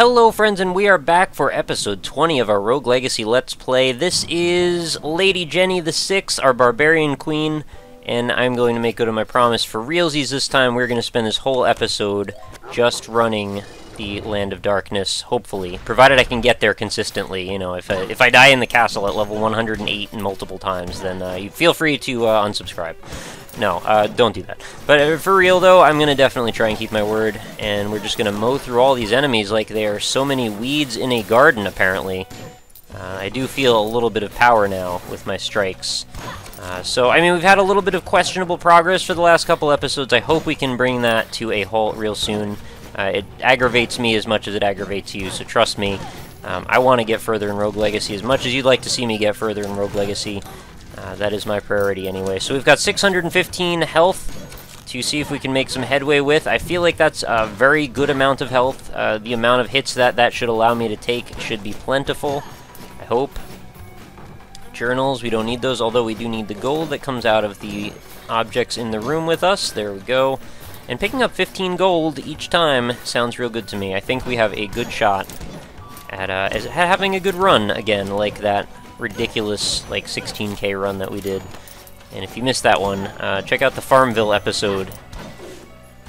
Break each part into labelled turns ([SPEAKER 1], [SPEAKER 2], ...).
[SPEAKER 1] Hello friends, and we are back for episode 20 of our Rogue Legacy Let's Play. This is Lady Jenny the Sixth, our Barbarian Queen, and I'm going to make good on my promise. For realsies this time, we're going to spend this whole episode just running the Land of Darkness, hopefully. Provided I can get there consistently, you know, if I die in the castle at level 108 multiple times, then you feel free to unsubscribe. No, don't do that. But for real, though, I'm going to definitely try and keep my word, and we're just going to mow through all these enemies like they are so many weeds in a garden, apparently. I do feel a little bit of power now with my strikes. So, I mean, we've had a little bit of questionable progress for the last couple episodes. I hope we can bring that to a halt real soon. It aggravates me as much as it aggravates you, so trust me. I want to get further in Rogue Legacy as much as you'd like to see me get further in Rogue Legacy. That is my priority anyway. So we've got 615 health to see if we can make some headway with. I feel like that's a very good amount of health. The amount of hits that should allow me to take should be plentiful, I hope. Journals, we don't need those, although we do need the gold that comes out of the objects in the room with us. There we go. And picking up 15 gold each time sounds real good to me. I think we have a good shot at having a good run again, like that ridiculous like 16k run that we did. And if you missed that one, check out the Farmville episode.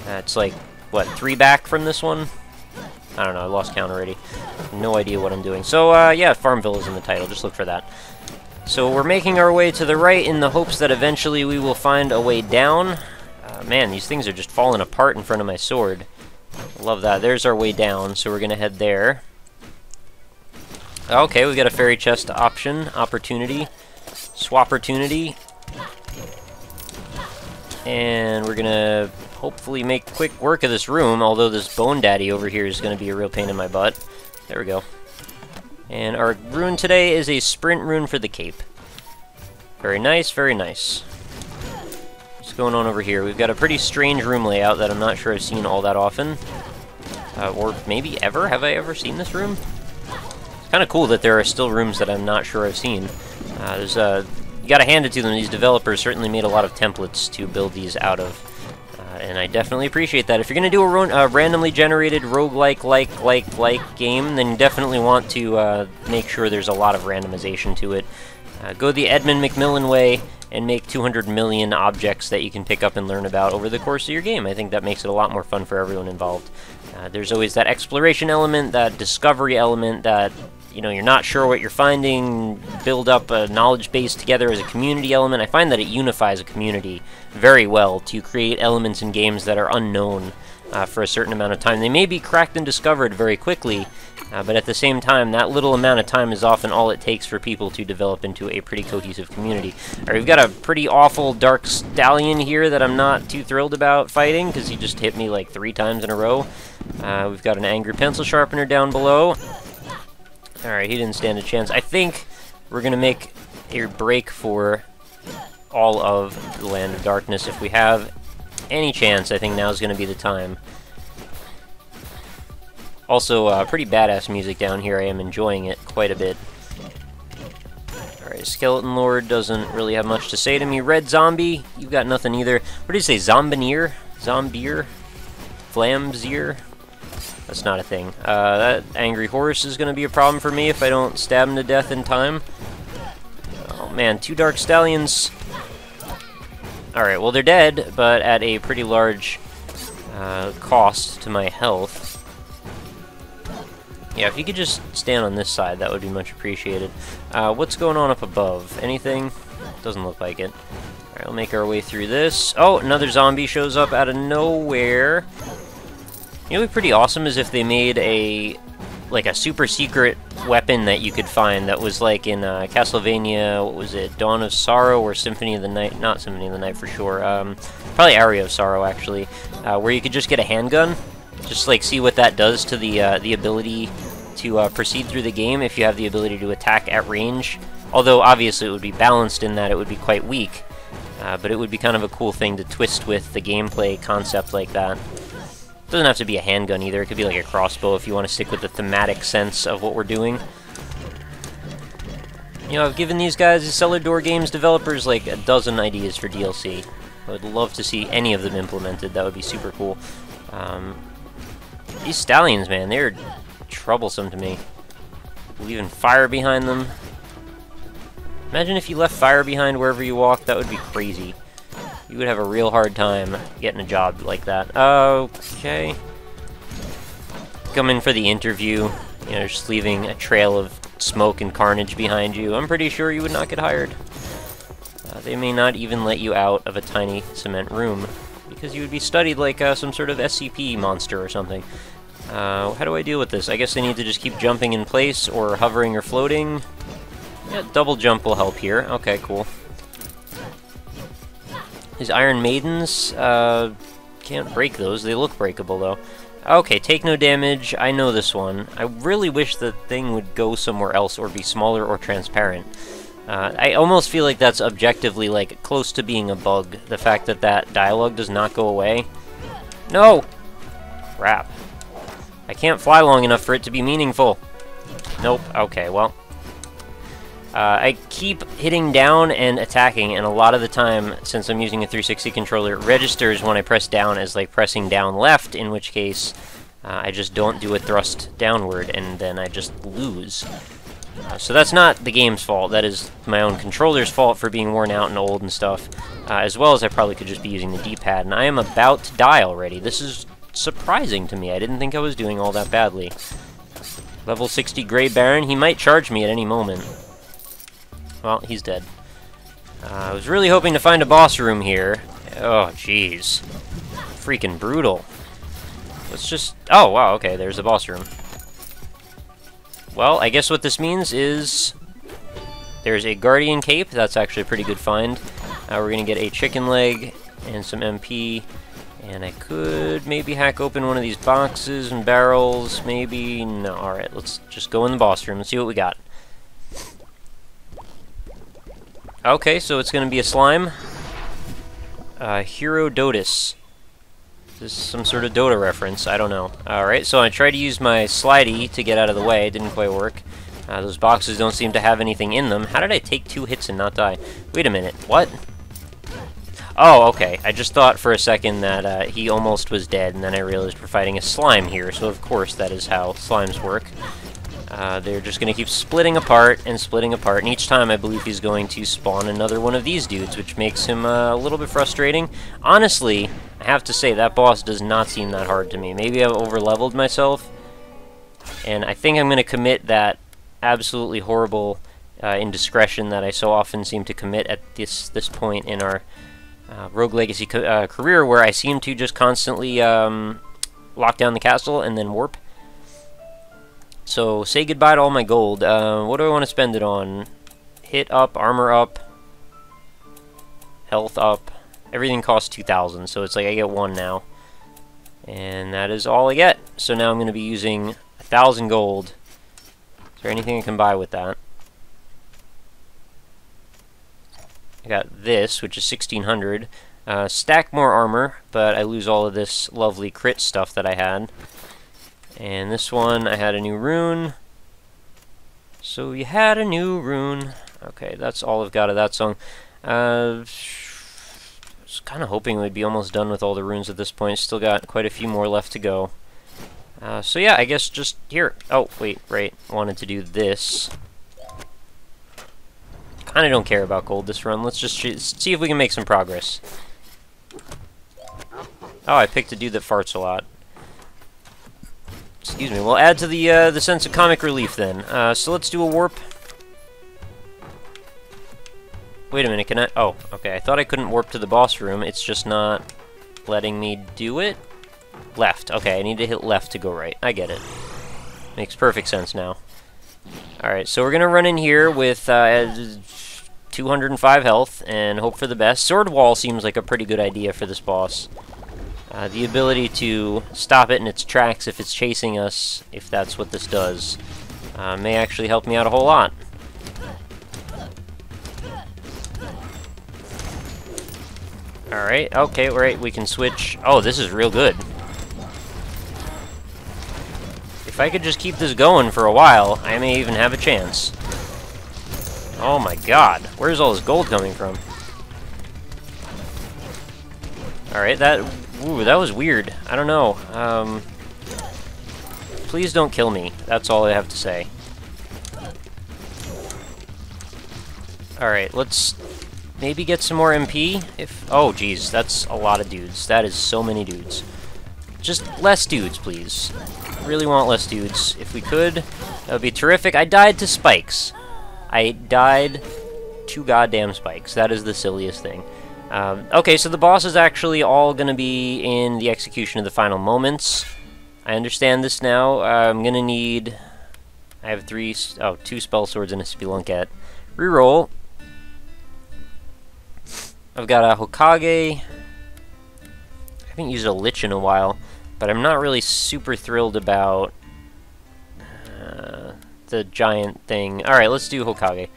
[SPEAKER 1] It's like, what, 3 back from this one? I don't know, I lost count already. No idea what I'm doing. So, yeah, Farmville is in the title, just look for that. So we're making our way to the right in the hopes that eventually we will find a way down. Man, these things are just falling apart in front of my sword. Love that. There's our way down, so we're gonna head there. Okay, we've got a fairy chest opportunity, swap-portunity, and we're gonna hopefully make quick work of this room, although this Bone Daddy over here is gonna be a real pain in my butt. There we go. And our rune today is a sprint rune for the cape. Very nice, very nice. What's going on over here? We've got a pretty strange room layout that I'm not sure I've seen all that often. Or maybe ever? Have I ever seen this room? Kind of cool that there are still rooms that I'm not sure I've seen. You gotta hand it to them. These developers certainly made a lot of templates to build these out of, and I definitely appreciate that. If you're gonna do a randomly generated roguelike like game, then you definitely want to make sure there's a lot of randomization to it. Go the Edmund McMillan way and make 200 million objects that you can pick up and learn about over the course of your game. I think that makes it a lot more fun for everyone involved. There's always that exploration element, that discovery element, that, you know, you're not sure what you're finding, build up a knowledge base together as a community element. I find that it unifies a community very well to create elements in games that are unknown for a certain amount of time. They may be cracked and discovered very quickly, but at the same time, that little amount of time is often all it takes for people to develop into a pretty cohesive community. Alright, we've got a pretty awful Dark Stallion here that I'm not too thrilled about fighting, because he just hit me like 3 times in a row. We've got an Angry Pencil Sharpener down below. Alright, he didn't stand a chance. I think we're going to make a break for all of the Land of Darkness. If we have any chance, I think now's going to be the time. Also, pretty badass music down here. I am enjoying it quite a bit. Alright, Skeleton Lord doesn't really have much to say to me. Red Zombie, you've got nothing either. What do you say, Zombineer? Zombier? Flamzier? That's not a thing. That Angry Horse is going to be a problem for me if I don't stab him to death in time. Oh man, 2 Dark Stallions. Alright, well they're dead, but at a pretty large cost to my health. Yeah, if you could just stand on this side, that would be much appreciated. What's going on up above? Anything? Doesn't look like it. Alright, we'll make our way through this. Oh, another zombie shows up out of nowhere. You know, it'd be pretty awesome is if they made a super secret weapon that you could find that was like in Castlevania, what was it, Dawn of Sorrow or Symphony of the Night? Not Symphony of the Night for sure. Probably Aria of Sorrow actually, where you could just get a handgun, just like see what that does to the ability to proceed through the game if you have the ability to attack at range. Although obviously it would be balanced in that it would be quite weak, but it would be kind of a cool thing to twist with the gameplay concept like that. Doesn't have to be a handgun either, it could be like a crossbow if you want to stick with the thematic sense of what we're doing. You know, I've given these guys, the Cellar Door Games developers, like a dozen ideas for DLC. I would love to see any of them implemented, that would be super cool. These stallions, man, they're troublesome to me. Leaving fire behind them. Imagine if you left fire behind wherever you walked. That would be crazy. You would have a real hard time getting a job like that. Okay. Come in for the interview. You know, just leaving a trail of smoke and carnage behind you. I'm pretty sure you would not get hired. They may not even let you out of a tiny cement room, because you would be studied like some sort of SCP monster or something. How do I deal with this? I guess I need to just keep jumping in place, or hovering or floating. Yeah, double jump will help here. Okay, cool. These Iron Maidens, can't break those. They look breakable, though. Okay, take no damage. I know this one. I really wish the thing would go somewhere else, or be smaller or transparent. I almost feel like that's objectively, like, close to being a bug. The fact that that dialogue does not go away. No! Crap. I can't fly long enough for it to be meaningful. Nope. Okay, well. I keep hitting down and attacking, and a lot of the time, since I'm using a 360 controller, it registers when I press down as, like, pressing down left, in which case, I just don't do a thrust downward, and then I just lose. So that's not the game's fault. That is my own controller's fault for being worn out and old and stuff, as well as I probably could just be using the D-pad, and I am about to die already. This is surprising to me. I didn't think I was doing all that badly. Level 60 Grey Baron. He might charge me at any moment. Well, he's dead. I was really hoping to find a boss room here. Oh, jeez. Freaking brutal. Let's just... Oh, wow, okay, there's a boss room. Well, I guess what this means is... There's a Guardian Cape. That's actually a pretty good find. We're gonna get a chicken leg and some MP. And I could maybe hack open one of these boxes and barrels. Maybe... No, alright, let's just go in the boss room and see what we got. Okay, so it's going to be a slime. Hero Dotus. This is some sort of Dota reference, I don't know. Alright, so I tried to use my slidey to get out of the way. It didn't quite work. Those boxes don't seem to have anything in them. How did I take 2 hits and not die? Wait a minute, what? Oh, okay. I just thought for a second that he almost was dead, and then I realized we're fighting a slime here, so of course that is how slimes work. They're just going to keep splitting apart, and each time I believe he's going to spawn another one of these dudes, which makes him a little bit frustrating. Honestly, I have to say, that boss does not seem that hard to me. Maybe I've over-leveled myself, and I think I'm going to commit that absolutely horrible indiscretion that I so often seem to commit at this point in our Rogue Legacy career, where I seem to just constantly lock down the castle and then warp. So, say goodbye to all my gold. What do I want to spend it on? Hit up, armor up, health up. Everything costs 2,000, so it's like I get 1 now. And that is all I get. So now I'm going to be using 1,000 gold. Is there anything I can buy with that? I got this, which is 1,600. Stack more armor, but I lose all of this lovely crit stuff that I had. And this one, I had a new rune. So you had a new rune. Okay, that's all I've got of that song. I was kind of hoping we'd be almost done with all the runes at this point. Still got quite a few more left to go. So yeah, I guess just here. Oh, wait, right. Wanted to do this. Kind of don't care about gold this run. Let's just see if we can make some progress. Oh, I picked a dude that farts a lot. Excuse me. We'll add to the sense of comic relief then. So let's do a warp. Wait a minute, can I... Oh, okay. I thought I couldn't warp to the boss room. It's just not letting me do it. Left. Okay, I need to hit left to go right. I get it. Makes perfect sense now. Alright, so we're going to run in here with 205 health and hope for the best. Sword wall seems like a pretty good idea for this boss. The ability to stop it in its tracks if it's chasing us, if that's what this does, may actually help me out a whole lot. Alright, okay, right, we can switch. Oh, this is real good. If I could just keep this going for a while, I may even have a chance. Oh my god, where's all this gold coming from? Alright, that was weird. I don't know. Please don't kill me. That's all I have to say. Alright, let's maybe get some more MP. Oh, geez, that's a lot of dudes. That is so many dudes. Just less dudes, please. Really want less dudes. If we could, that would be terrific. I died to spikes. I died to goddamn spikes. That is the silliest thing. Okay, so the boss is actually all going to be in the execution of the final moments. I understand this now. I'm going to need... I have 2 spell swords and a spelunket. Reroll. I've got a Hokage. I haven't used a Lich in a while, but I'm not really super thrilled about the giant thing. Alright, let's do Hokage.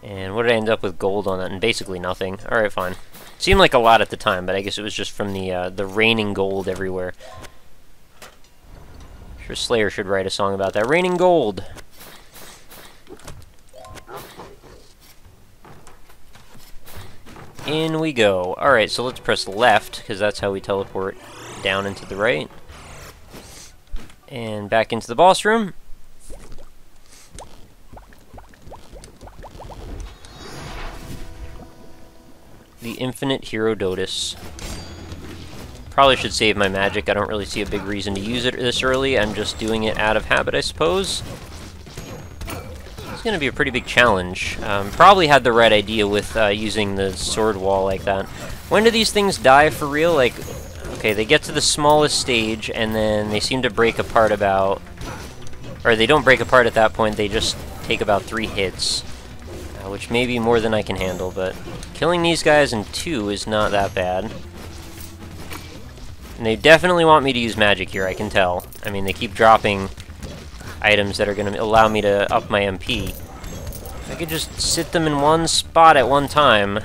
[SPEAKER 1] And what did I end up with gold on that? And basically nothing. Alright, fine. Seemed like a lot at the time, but I guess it was just from the raining gold everywhere. Sure, Slayer should write a song about that. Raining gold! In we go. Alright, so let's press left, because that's how we teleport down into the right. And back into the boss room. The Infinite Herodotus. Probably should save my magic. I don't really see a big reason to use it this early. I'm just doing it out of habit, I suppose. It's going to be a pretty big challenge. Probably had the right idea with using the sword wall like that. When do these things die for real? Like, okay, they get to the smallest stage, and then they seem to break apart about... Or they don't break apart at that point, they just take about 3 hits. Which may be more than I can handle, but... Killing these guys in 2 is not that bad. And they definitely want me to use magic here, I can tell. I mean, they keep dropping items that are going to allow me to up my MP. If I could just sit them in one spot at one time...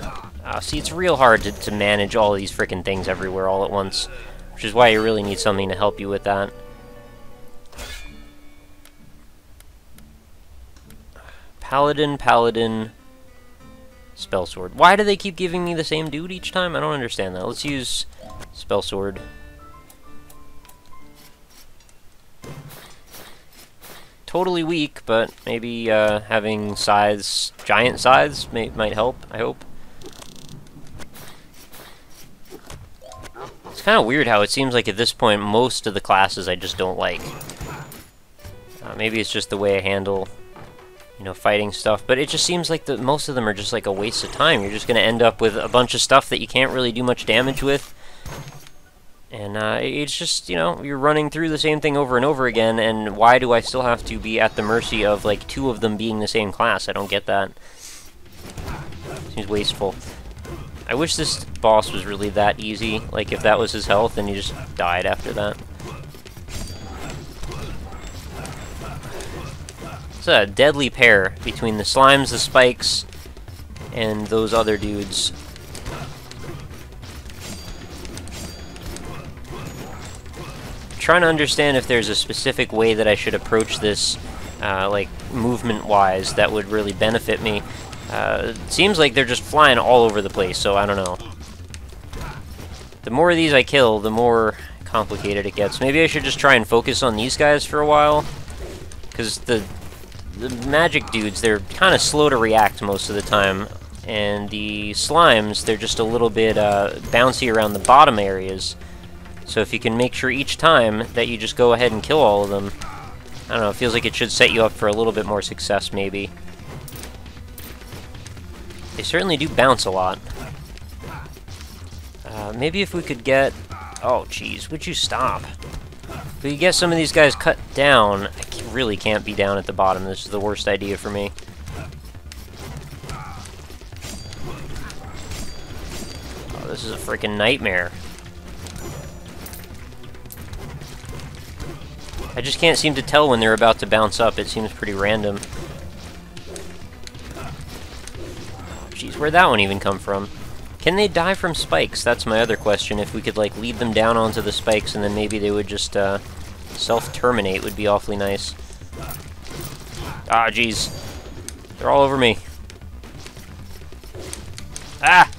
[SPEAKER 1] see, it's real hard to manage all these frickin' things everywhere all at once. Which is why you really need something to help you with that. Paladin... Spell Sword. Why do they keep giving me the same dude each time? I don't understand that. Let's use Spell Sword. Totally weak, but maybe having scythes, giant scythes, might help, I hope. It's kind of weird how it seems like at this point most of the classes I just don't like. Maybe it's just the way I handle... you know, fighting stuff, but it just seems like most of them are just like a waste of time. You're just going to end up with a bunch of stuff that you can't really do much damage with. And it's just, you know, you're running through the same thing over and over again, and why do I still have to be at the mercy of, like, 2 of them being the same class? I don't get that. Seems wasteful. I wish this boss was really that easy. Like, if that was his health, and he just died after that. It's a deadly pair between the slimes, the spikes, and those other dudes. I'm trying to understand if there's a specific way that I should approach this, like, movement-wise, that would really benefit me. It seems like they're just flying all over the place, so I don't know. The more of these I kill, the more complicated it gets. Maybe I should just try and focus on these guys for a while, because the magic dudes, they're kind of slow to react most of the time, and the slimes, they're just a little bit bouncy around the bottom areas. So if you can make sure each time that you just go ahead and kill all of them, I don't know, it feels like it should set you up for a little bit more success, maybe. They certainly do bounce a lot. Maybe if we could get... Oh, jeez, would you stop? If we could get some of these guys cut down... I really can't be down at the bottom. This is the worst idea for me. Oh, this is a freaking nightmare. I just can't seem to tell when they're about to bounce up. It seems pretty random. Jeez, where'd that one even come from? Can they die from spikes? That's my other question. If we could, like, lead them down onto the spikes and then maybe they would just, self-terminate would be awfully nice. Ah, jeez. They're all over me. Ah!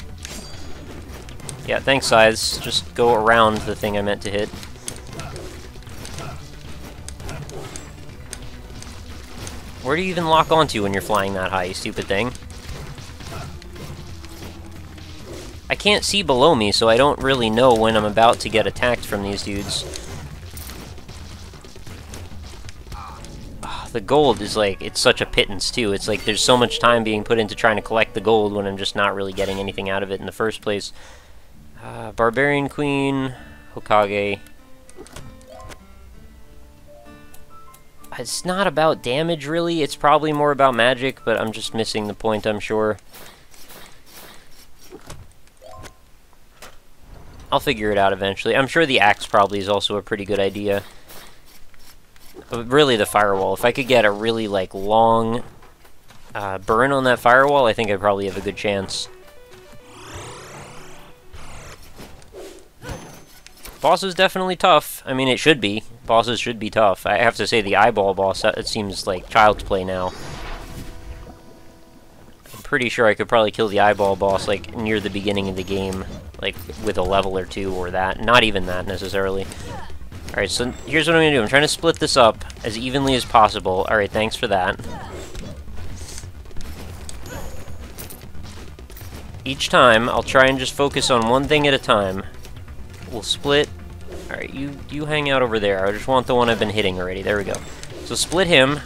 [SPEAKER 1] Yeah, thanks, scythes. Just go around the thing I meant to hit. Where do you even lock onto when you're flying that high, you stupid thing? I can't see below me, so I don't really know when I'm about to get attacked from these dudes. The gold is like, it's such a pittance too. It's like there's so much time being put into trying to collect the gold when I'm just not really getting anything out of it in the first place. Barbarian Queen, Hokage. It's not about damage really, it's probably more about magic, but I'm just missing the point, I'm sure. I'll figure it out eventually. I'm sure the axe probably is also a pretty good idea. But really the firewall. If I could get a really, like, long burn on that firewall, I think I'd probably have a good chance. Boss is definitely tough. I mean, it should be. Bosses should be tough. I have to say the eyeball boss, it seems like child's play now. I'm pretty sure I could probably kill the eyeball boss, like, near the beginning of the game. Like, with a level or two or that. Not even that, necessarily. Alright, so here's what I'm going to do. I'm trying to split this up as evenly as possible. Alright, thanks for that. Each time, I'll try and just focus on one thing at a time. We'll split. Alright, you hang out over there. I just want the one I've been hitting already. There we go. So split him,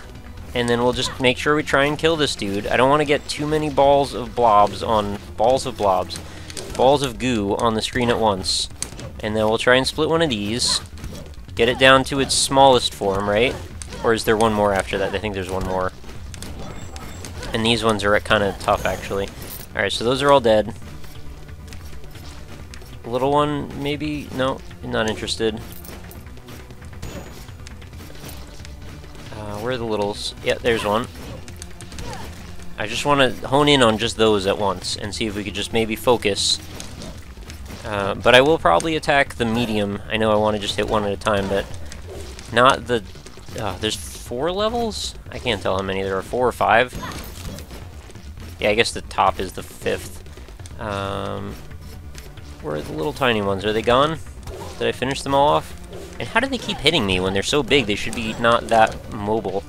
[SPEAKER 1] and then we'll just make sure we try and kill this dude. I don't want to get too many balls of blobs on... Balls of blobs. Balls of goo on the screen at once. And then we'll try and split one of these. Get it down to its smallest form, right? Or is there one more after that? I think there's one more. And these ones are kind of tough, actually. Alright, so those are all dead. Little one, maybe? No, not interested. Where are the littles? Yeah, there's one. I just want to hone in on just those at once and see if we could just maybe focus. But I will probably attack the medium. I know I want to just hit one at a time, but not the... there's 4 levels? I can't tell how many there are. 4 or 5? Yeah, I guess the top is the 5th. Where are the little tiny ones? Are they gone? Did I finish them all off? And how do they keep hitting me when they're so big? They should be not that mobile.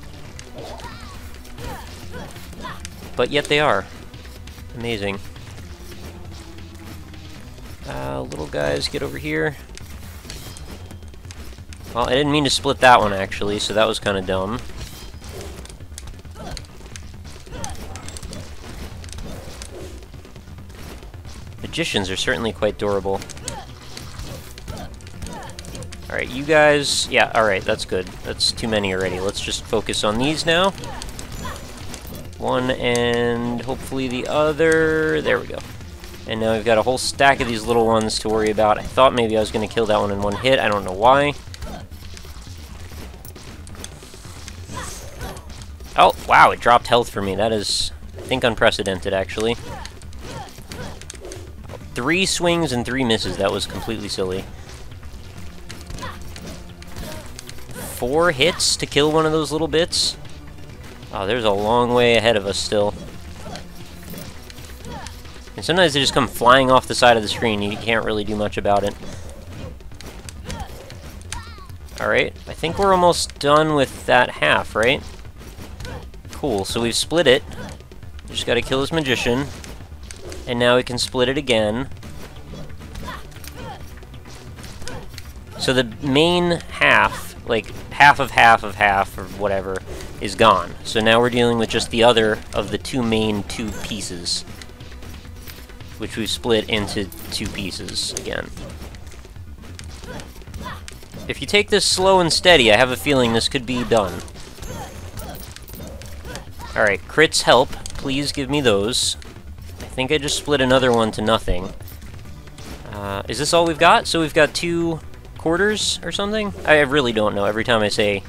[SPEAKER 1] But yet they are. Amazing. Little guys, get over here. Well, I didn't mean to split that one, actually, so that was kind of dumb. Magicians are certainly quite durable. Alright, you guys... Yeah, alright, that's good. That's too many already. Let's just focus on these now. One and hopefully the other... There we go. And now we've got a whole stack of these little ones to worry about. I thought maybe I was going to kill that one in one hit. I don't know why. Oh, wow, it dropped health for me. That is, I think, unprecedented, actually. 3 swings and 3 misses. That was completely silly. 4 hits to kill one of those little bits? Oh, there's a long way ahead of us still. And sometimes they just come flying off the side of the screen. You can't really do much about it. Alright, I think we're almost done with that half, right? Cool, so we've split it. Just gotta kill this magician. And now we can split it again. So the main half, like half of half of half, or whatever, is gone. So now we're dealing with just the other of the 2 main 2 pieces, which we've split into 2 pieces again. If you take this slow and steady, I have a feeling this could be done. Alright, crits help. Please give me those. I think I just split another one to nothing. Is this all we've got? So we've got 2 quarters or something? I really don't know. Every time I say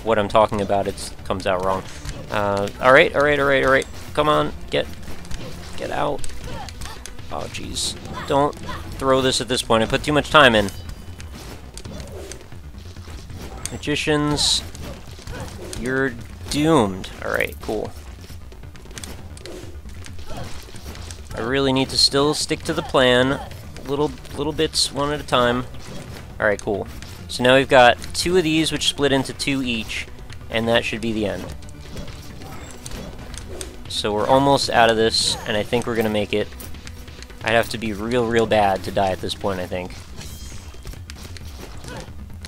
[SPEAKER 1] what I'm talking about, it comes out wrong. Alright. Come on, get out. Oh, jeez. Don't throw this at this point. I put too much time in. Magicians, you're doomed. Alright, cool. I really need to still stick to the plan. Little bits, one at a time. Alright, cool. So now we've got 2 of these, which split into 2 each, and that should be the end. So we're almost out of this, and I think we're gonna make it. I'd have to be real bad to die at this point, I think.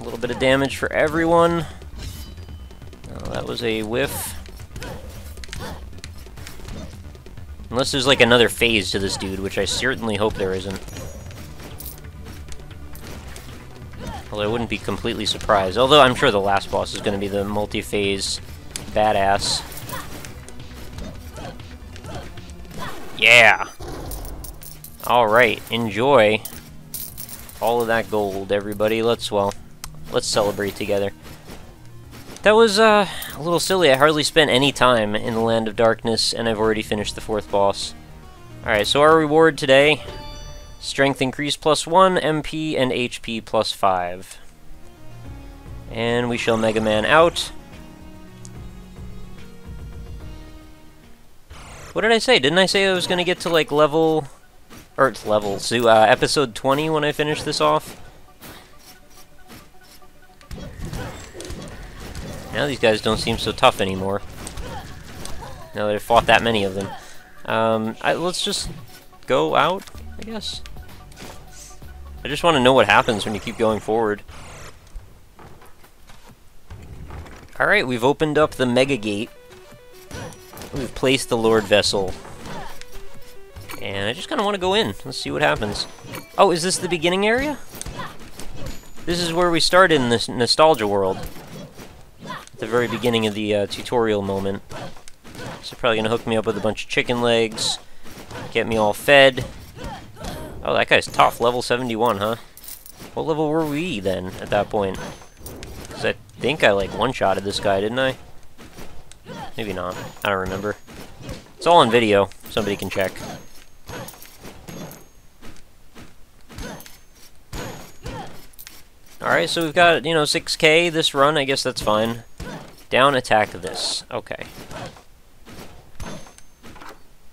[SPEAKER 1] A little bit of damage for everyone. Oh, that was a whiff. Unless there's like another phase to this dude, which I certainly hope there isn't. Although I wouldn't be completely surprised. Although I'm sure the last boss is going to be the multi-phase badass. Yeah! Alright, enjoy all of that gold, everybody. Let's celebrate together. That was a little silly. I hardly spent any time in the Land of Darkness, and I've already finished the 4th boss. Alright, so our reward today: Strength increase +1, MP and HP +5. And we shall Mega Man out. What did I say? Didn't I say I was going to get to, like, episode 20 when I finish this off? Now these guys don't seem so tough anymore. Now that I've fought that many of them. Let's just go out, I guess. I just want to know what happens when you keep going forward. Alright, we've opened up the Mega Gate. We've placed the Lord Vessel. And I just kind of want to go in. Let's see what happens. Oh, is this the beginning area? This is where we started in this nostalgia world. At the very beginning of the tutorial moment. So probably going to hook me up with a bunch of chicken legs. Get me all fed. Oh, that guy's tough. Level 71, huh? What level were we then at that point? Because I think I like one-shotted this guy, didn't I? Maybe not. I don't remember. It's all on video. Somebody can check. Alright, so we've got, 6k this run. I guess that's fine. Down attack this. Okay.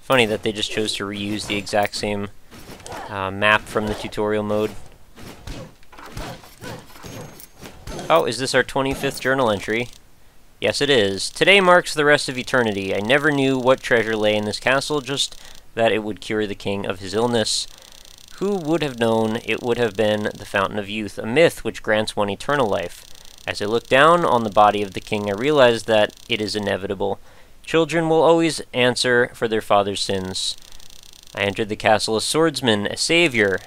[SPEAKER 1] Funny that they just chose to reuse the exact same map from the tutorial mode. Oh, is this our 25th journal entry? Yes, it is. Today marks the rest of eternity. I never knew what treasure lay in this castle, just that it would cure the king of his illness. Who would have known it would have been the Fountain of Youth, a myth which grants one eternal life? As I look down on the body of the king, I realize that it is inevitable. Children will always answer for their father's sins. I entered the castle a swordsman, a savior,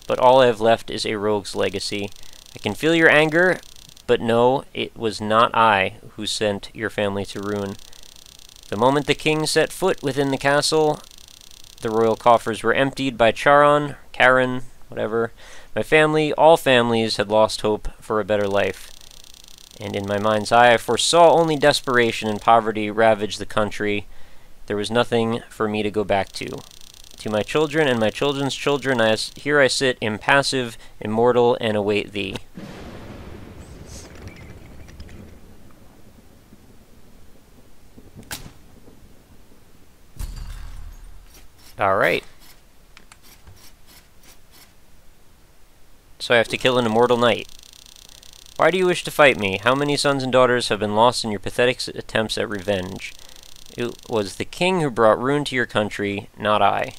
[SPEAKER 1] but all I have left is a rogue's legacy. I can feel your anger, but no, it was not I who sent your family to ruin. The moment the king set foot within the castle, the royal coffers were emptied by Karen, whatever. My family, all families, had lost hope for a better life. And in my mind's eye, I foresaw only desperation and poverty ravage the country. There was nothing for me to go back to. To my children and my children's children, here I sit, impassive, immortal, and await thee. Alright. So I have to kill an immortal knight. Why do you wish to fight me? How many sons and daughters have been lost in your pathetic attempts at revenge? It was the king who brought ruin to your country, not I.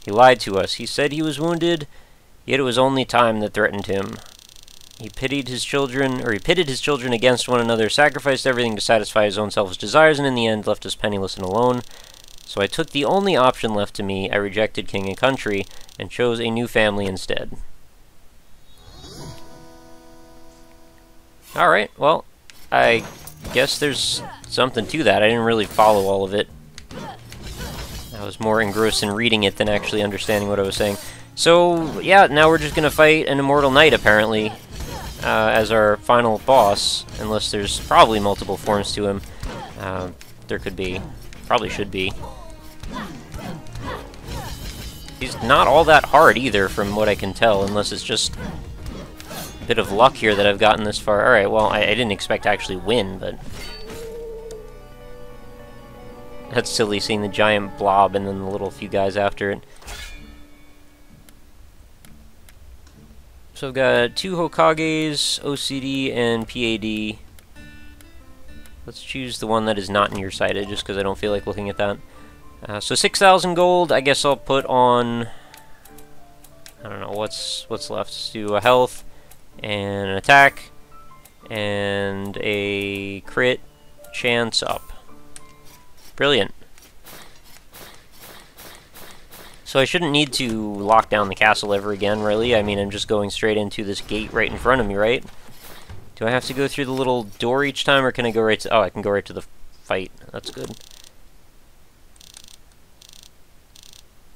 [SPEAKER 1] He lied to us. He said he was wounded, yet it was only time that threatened him. He pitted his children against one another, sacrificed everything to satisfy his own selfish desires, and in the end left us penniless and alone. So I took the only option left to me. I rejected king and country, and chose a new family instead. Alright, well, I guess there's something to that. I didn't really follow all of it. I was more engrossed in reading it than actually understanding what I was saying. So, yeah, now we're just gonna fight an immortal knight, apparently, as our final boss, unless there's probably multiple forms to him. There could be. Probably should be. He's not all that hard, either, from what I can tell, unless it's just a bit of luck here that I've gotten this far. Alright, well, I didn't expect to actually win, but... That's silly, seeing the giant blob and then the little few guys after it. So I've got 2 Hokages, OCD, and PAD. Let's choose the one that is not nearsighted, just because I don't feel like looking at that. So 6,000 gold, I guess I'll put on... I don't know, what's left? Let's do a health, and an attack, and a crit chance up. Brilliant. So I shouldn't need to lock down the castle ever again, really. I mean, I'm just going straight into this gate right in front of me, right? Do I have to go through the little door each time, or can I go right to... Oh, I can go right to the fight. That's good.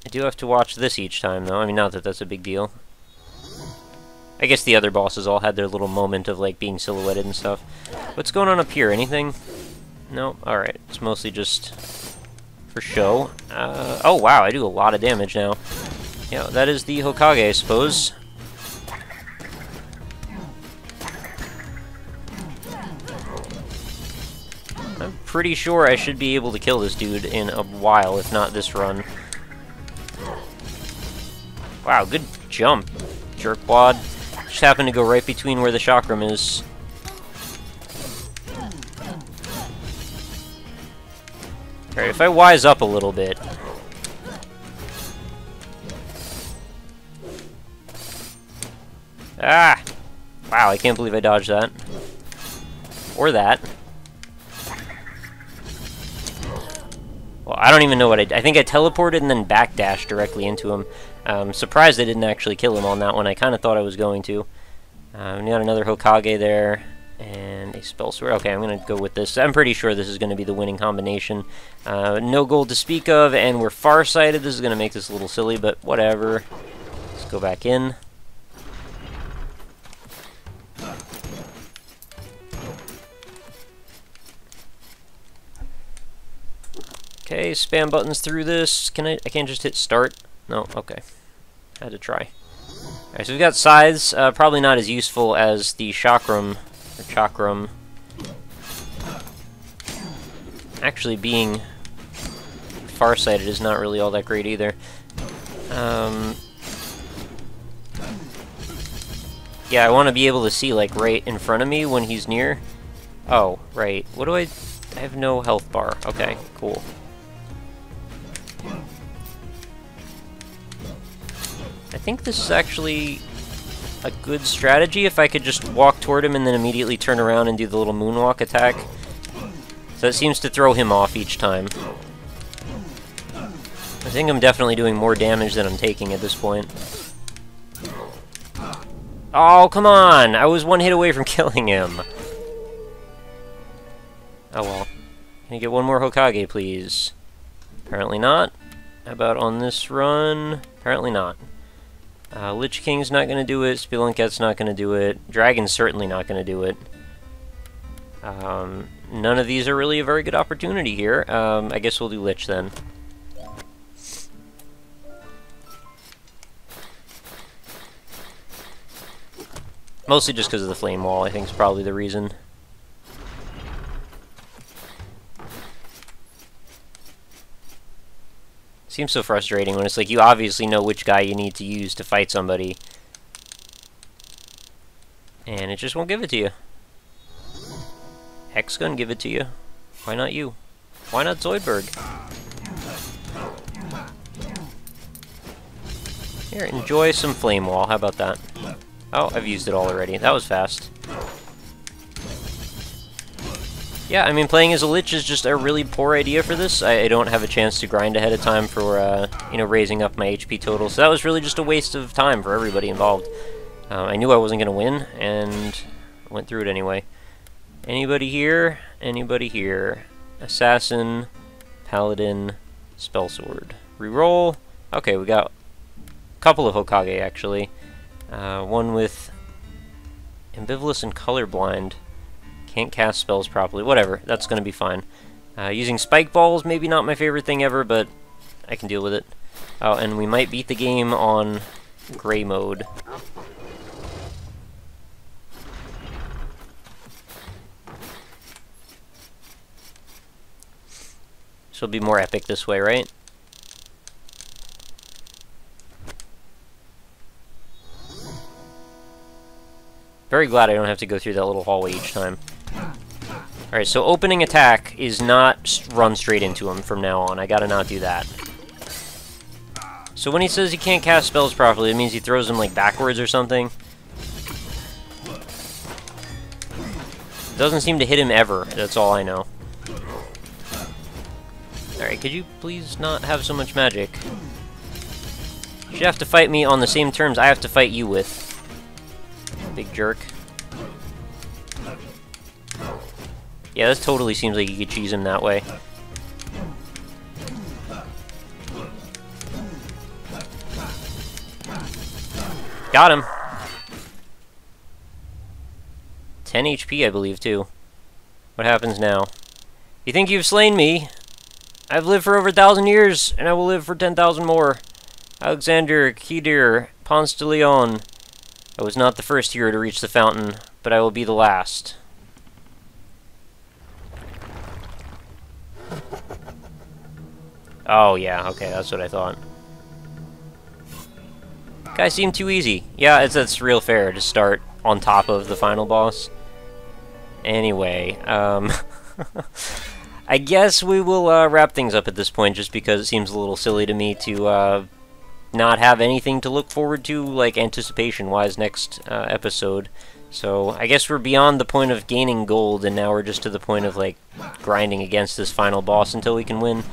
[SPEAKER 1] I do have to watch this each time, though. I mean, not that that's a big deal. I guess the other bosses all had their little moment of, like, being silhouetted and stuff. What's going on up here? Anything? No? Alright. It's mostly just for show. Oh, wow. I do a lot of damage now. Yeah, that is the Hokage, I suppose. I'm pretty sure I should be able to kill this dude in a while, if not this run. Wow, good jump, jerkwad. Just happened to go right between where the chakram is. Alright, if I wise up a little bit... Ah! Wow, I can't believe I dodged that. Or that. Well, I don't even know what I think I teleported and then backdashed directly into him. Surprised I didn't actually kill him on that one. I kind of thought I was going to. We got another Hokage there, and a spell sword. Okay, I'm going to go with this. I'm pretty sure this is going to be the winning combination. No gold to speak of, and we're farsighted. This is going to make this a little silly, but whatever. Let's go back in. Okay, spam buttons through this. I can't just hit start? No, okay. Had to try. Alright, so we've got scythes. Probably not as useful as the chakram. Or chakram. Actually, being farsighted is not really all that great either. Yeah, I want to be able to see, like, right in front of me when he's near. Oh, right. What do I have no health bar. Okay, cool. I think this is actually a good strategy if I could just walk toward him and then immediately turn around and do the little moonwalk attack. So it seems to throw him off each time. I think I'm definitely doing more damage than I'm taking at this point. Oh, come on! I was one hit away from killing him. Oh well. Can I get one more Hokage, please? Apparently not. How about on this run? Apparently not. Lich King's not going to do it. Spelunket's not going to do it. Dragon's certainly not going to do it. None of these are really a very good opportunity here. I guess we'll do Lich then. Mostly just because of the flame wall, I think is probably the reason. Seems so frustrating when it's like you obviously know which guy you need to use to fight somebody. And it just won't give it to you. Hex gun give it to you. Why not you? Why not Zoidberg? Here, enjoy some flame wall. How about that? Oh, I've used it all already. That was fast. Yeah, I mean, playing as a Lich is just a really poor idea for this. I don't have a chance to grind ahead of time for, you know, raising up my HP total. So that was really just a waste of time for everybody involved. I knew I wasn't going to win, and went through it anyway. Anybody here? Anybody here? Assassin, Paladin, Spell Sword. Reroll. Okay, we got a couple of Hokage, actually. One with Ambivalence and Colorblind. Can't cast spells properly. Whatever, that's going to be fine. Using spike balls, maybe not my favorite thing ever, but I can deal with it. Oh, and we might beat the game on gray mode. So it'll be more epic this way, right? Very glad I don't have to go through that little hallway each time. Alright, so opening attack is not run straight into him from now on. I gotta not do that. So when he says he can't cast spells properly, it means he throws them, like, backwards or something. Doesn't seem to hit him ever, that's all I know. Alright, could you please not have so much magic? You should have to fight me on the same terms I have to fight you with. Big jerk. Yeah, this totally seems like you could cheese him that way. Got him! 10 HP, I believe, too. What happens now? You think you've slain me? I've lived for over 1,000 years, and I will live for 10,000 more. Alexander, Kidir, Ponce de Leon. I was not the first hero to reach the fountain, but I will be the last. Oh, yeah, okay, that's what I thought. Guys seem too easy. Yeah, that's real fair to start on top of the final boss. Anyway, I guess we will wrap things up at this point, just because it seems a little silly to me to not have anything to look forward to, like, anticipation-wise next episode. So, I guess we're beyond the point of gaining gold, and now we're just to the point of, like, grinding against this final boss until we can win.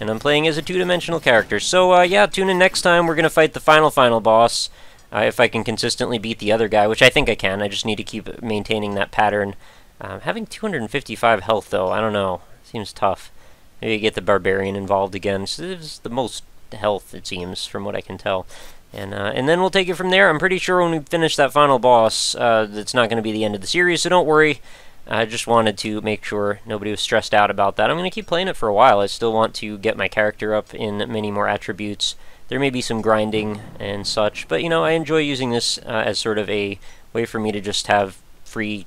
[SPEAKER 1] And I'm playing as a two-dimensional character. So, yeah, tune in next time. We're going to fight the final boss. If I can consistently beat the other guy, which I think I can. I just need to keep maintaining that pattern. Having 255 health, though, I don't know. Seems tough. Maybe get the Barbarian involved again. So this is the most health, it seems, from what I can tell. And then we'll take it from there. I'm pretty sure when we finish that final boss, it's not going to be the end of the series, so don't worry. I just wanted to make sure nobody was stressed out about that. I'm going to keep playing it for a while. I still want to get my character up in many more attributes. There may be some grinding and such, but, you know, I enjoy using this as sort of a way for me to just have free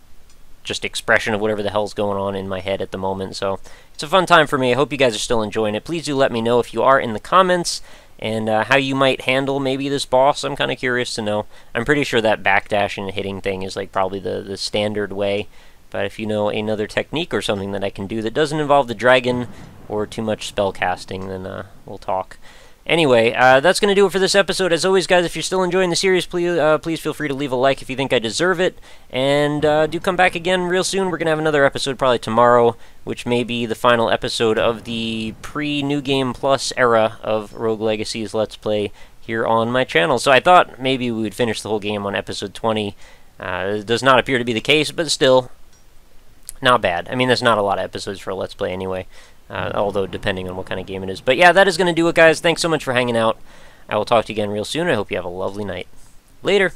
[SPEAKER 1] just expression of whatever the hell's going on in my head at the moment. So it's a fun time for me. I hope you guys are still enjoying it. Please do let me know if you are in the comments, and how you might handle maybe this boss. I'm kind of curious to know. I'm pretty sure that backdash and hitting thing is like probably the standard way. But if you know another technique or something that I can do that doesn't involve the dragon or too much spell casting, then we'll talk. Anyway, that's going to do it for this episode. As always, guys, if you're still enjoying the series, please feel free to leave a like if you think I deserve it. And do come back again real soon. We're going to have another episode probably tomorrow, which may be the final episode of the pre-New Game Plus era of Rogue Legacy's Let's Play here on my channel. So I thought maybe we would finish the whole game on episode 20. It does not appear to be the case, but still, not bad. I mean, there's not a lot of episodes for a Let's Play anyway. Although depending on what kind of game it is. But yeah, that is going to do it, guys. Thanks so much for hanging out. I will talk to you again real soon. I hope you have a lovely night. Later.